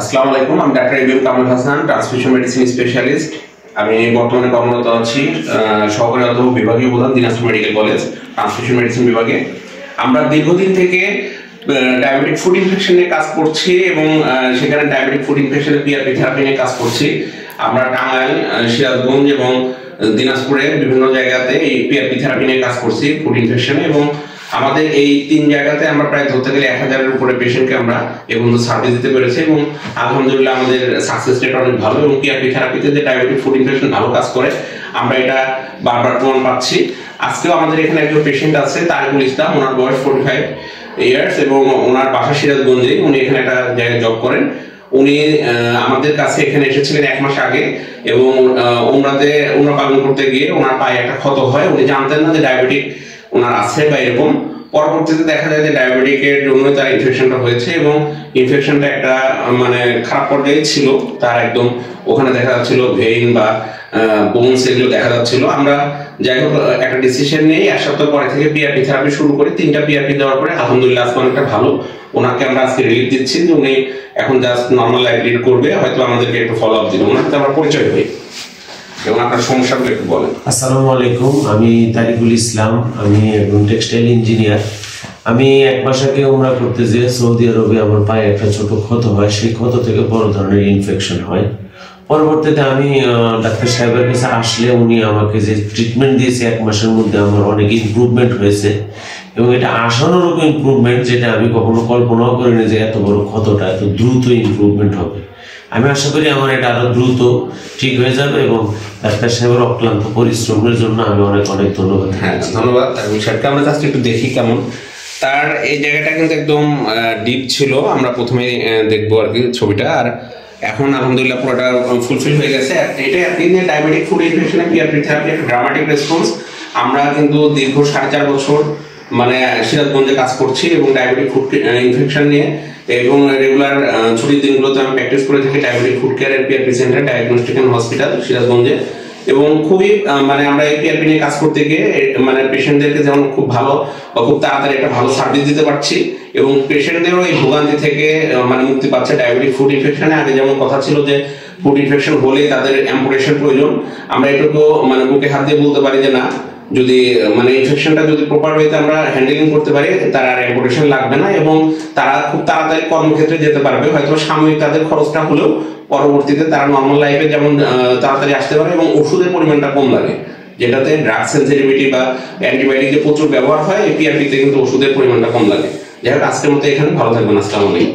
আসসালামু আলাইকুম, আমি doctor IBM Kamrul Hasan, transfusion medicine specialist. আমি বর্তমানে কর্মরত আছি সহকারী অধ্যাপক বিভাগীয় প্রধান, Dinajpur medical college, transfusion medicine বিভাগে। আমরা দীর্ঘদিন থেকে ডায়াবেটিক ফুড ইনফেকশন নিয়ে কাজ করছি এবং সেখানে ডায়াবেটিক ফুড ইনফেকশনের পিআরপি থেরাপি নিয়ে কাজ করছি। আমরা টাঙ্গাইল, সিরাজগঞ্জ এবং দিনাজপুরে বিভিন্ন জায়গাতে এই পিআরপি থেরাপি নিয়ে কাজ করছি ফুড ইনফেকশনে, এবং আমাদের এই 3 জায়গাতে আমরা প্রায় ধরতে গেলে 1000-এর উপরে পেশেন্টকে আমরা এখন সার্ভিস দিতে পেরেছি এবং আলহামদুলিল্লাহ আমাদের সাকসেস রেট অনেক ভালো। এবং পিআরপি থেরাপিতে যে ডায়াবেটিক ফুড ইনফেকশন ভালো কাজ করে আমরা এটা বারবার প্রমাণ পাচ্ছি। আজকেও আমাদের এখানে একজন পেশেন্ট আছে, তারিকুল ইসলাম। ওনার বয়স 45 ইয়ার্স এবং ওনার বাসা সিরাজগঞ্জে। উনি এখানে একটা জায়গায় জব করেন। উনি আমাদের কাছে এখানে এসেছিলেন 1 মাস আগে এবং উমরা পালন করতে গিয়ে ওনার পায়ে একটা ক্ষত হয়। উনি জানতেন না যে ডায়াবেটিক ওনার আছে বা এরকম। পরবর্তীতে দেখা যায় যে ডায়াবেটিকের জন্য তার ইনফেকশনটা হয়েছে এবং ইনফেকশনটা একটা খারাপ পর্যায়ে ছিল। তার একদম ওখানে দেখা যাচ্ছিল ভেইন বা বোনস, এগুলো দেখা যাচ্ছিল। আমরা যাই হোক একটা ডিসিশন নিয়ে 1 সপ্তাহ পরে থেকে পিআরপি থেরাপি শুরু করি। 3টা পিআরপি দেওয়ার পরে আলহামদুলিল্লাহ আজকে অনেকটা ভালো। ওনাকে আমরা আজকে রিলিফ দিচ্ছি যে উনি এখন জাস্ট নর্মাল লাইফ লিড করবে, হয়তো আমাদেরকে একটু ফলো আপ দিবে। ওনার সাথে আমরা পরিচয় হই এবং আপনার সমস্যাগুলো একটু বলেন। আসসালামু আলাইকুম, আমি তারিকুল ইসলাম। আমি একজন টেক্সটাইল ইঞ্জিনিয়ার। আমি 1 মাস আগে উমরা করতে যেয়ে সৌদি আরবে আমার পায়ে একটা ছোট ক্ষত হয়। সেই ক্ষত থেকে বড় ধরনের ইনফেকশন হয়। পরবর্তীতে আমি ডাক্তার সাহেবের কাছে আসলে উনি আমাকে যে ট্রিটমেন্ট দিয়েছে 1 মাসের মধ্যে আমার অনেক ইমপ্রুভমেন্ট হয়েছে এবং এটা আশানুরূপ ইমপ্রুভমেন্ট, যেটা আমি কখনো কল্পনাও করিনি যে এত বড় ক্ষতটা এত দ্রুত ইমপ্রুভমেন্ট হবে। আমি আশা করি আমার এটা আরো দ্রুত ঠিক হয়ে যাবে এবং ডাক্তার সাহেবের অক্লান্ত পরিশ্রমের জন্য আমি অনেক অনেক ধন্যবাদ। হ্যাঁ, ধন্যবাদ। বিষয়টা আমরা জাস্ট একটু দেখি কেমন। তার এই জায়গাটা কিন্তু একদম ডিপ ছিল। আমরা প্রথমে দেখবো আর কি ছবিটা, আর এখন আলহামদুলিল্লাহ পুরোটা ফুলফিল হয়ে গেছে। এটা ডায়াবেটিক ফুড ইনফেকশনে পিআরপি থেরাপি একটা ড্রামাটিক রেসপন্স। আমরা কিন্তু দীর্ঘ 4.5 বছর সিরাজগঞ্জে কাজ করছি এবং ডায়াবেটিক ফুড ইনফেকশন নিয়ে, এবং রেগুলার ছুটির দিনগুলোতে আমি প্র্যাকটিস করে থাকি diabetic food care and PRP centre, diagnostic and hospital, সিরাজগঞ্জে। এবং খুবই আমরা এই পিআরপি নিয়ে কাজ করতে গিয়ে পেশেন্টদেরকে যেমন খুব তাড়াতাড়ি একটা ভালো সার্ভিস দিতে পারছি এবং পেশেন্টদেরও এই ভোগান্তি থেকে মুক্তি পাচ্ছে। ডায়াবেটিক ফুড ইনফেকশনে আগে যেমন কথা ছিল যে ফুড ইনফেকশন হলে তাদের অ্যাম্পুটেশন প্রয়োজন, আমরা এটুকু বুকে হাত দিয়ে বলতে পারি যে না, যদি ইনফেকশনটা যদি প্রপার ওয়েতে আমরা হ্যান্ডেলিং করতে পারি তার আর অ্যাম্পুটেশন লাগবে না এবং তারা খুব তাড়াতাড়ি কর্মক্ষেত্রে যেতে পারবে। হয়তো সাময়িক তাদের খরচটা হলেও পরবর্তীতে তারা নর্মাল লাইফে যেমন তাড়াতাড়ি আসতে পারে এবং ওষুধের পরিমাণটা কম লাগে, যেটাতে ড্রাগ সেন্সিটিভিটি বা অ্যান্টিবায়োটিক যে প্রচুর ব্যবহার হয়, এই পিআরপিতে কিন্তু ওষুধের পরিমাণটা কম লাগে। যাই হোক, আজকের মতো এখানে ভালো থাকবেন। আসসালামু আলাইকুম।